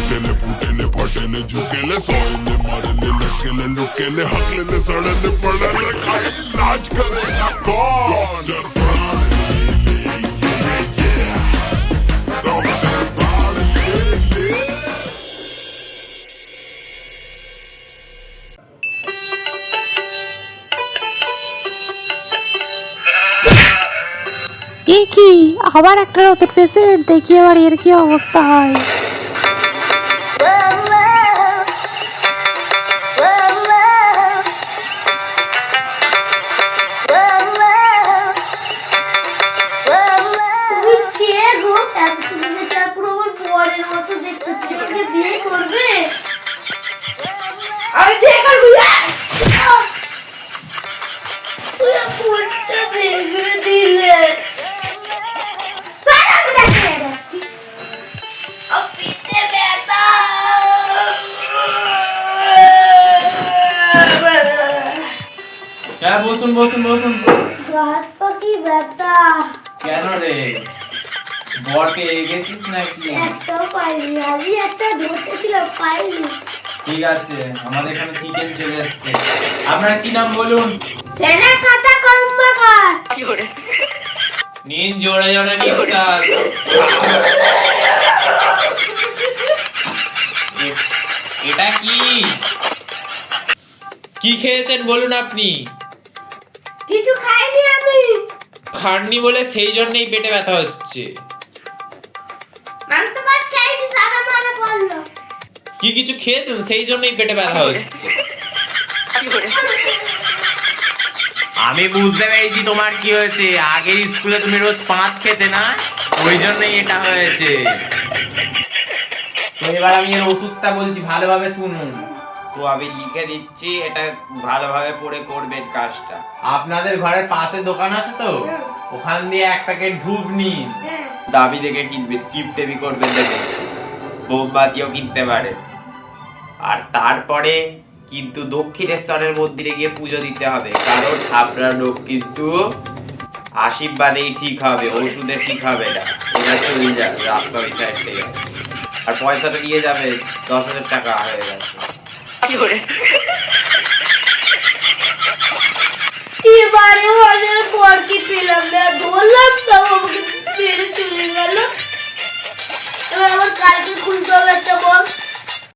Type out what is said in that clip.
फूटेले फूटेले फटेले झुकेले सोएले मारेले लटकेले लुकेले हकलेले सड़ेले पड़ेले काई लाज करेगा कौन কি আবার একটা রকেট পেশেন্ট দেখি আবার এর কি অবস্থা হয়। বসুন বসুন বসুন। হাত পা কি ব্যথা। কেন রে বটে গেছিস নাকি? একটাও পাইনি, আমি একটা ধরতেছিলাম পাইনি। ঠিক আছে, আমাদের এখানে চিকেন চলে এসছে। আপনার কি নাম বলুন? সেনা খাতা কর্মকার। নিন জোরে জোরে নিঃশ্বাস। এটা কি কি খেয়েছেন বলুন আপনি? কিছু খাইনি আমি। খাননি বলে সেই জন্যই পেটে ব্যথা হচ্ছে। মাংস ভাত খাইনি, সারা মনে পড়লো। কি কিছু খেয়েছেন সেই জন্যই পেটে ব্যথা হচ্ছে। আমি বুঝতে পেরেছি তোমার কি হয়েছে। আগের স্কুলে তুমি রোজ পাঁচ খেতে না, ওই জন্যই এটা হয়েছে। তো এবার আমি এর ওষুধটা বলছি, ভালোভাবে শুনুন। তো আমি লিখে দিচ্ছি, এটা ভালোভাবে পড়ে করবেন কাজটা। আপনাদের ঘরের পাশে দোকান আছে তো, ওখান দিয়ে এক প্যাকেট ধূপ নিন। দাবি দেখে কিনবেন, কিপটেমি করবেন দেখে। মোমবাতিও কিনতে পারে। আর তারপরে কিন্তু দক্ষিণেশ্বরের মন্দিরে গিয়ে পুজো দিতে হবে, কারণ আপনার রোগ কিন্তু আশীর্বাদেই ঠিক হবে, ওষুধে ঠিক হবে না। এটা চলে যাবে রাস্তা ওই সাইড থেকে। আর পয়সাটা নিয়ে যাবে, 10,000 টাকা হয়ে গেছে। এবারে অনেক পর কি পেলাম না, ধরলাম তো আমাকে মেরে চলে গেল। এবার আমার কালকে খুলতে হবে একটা বল।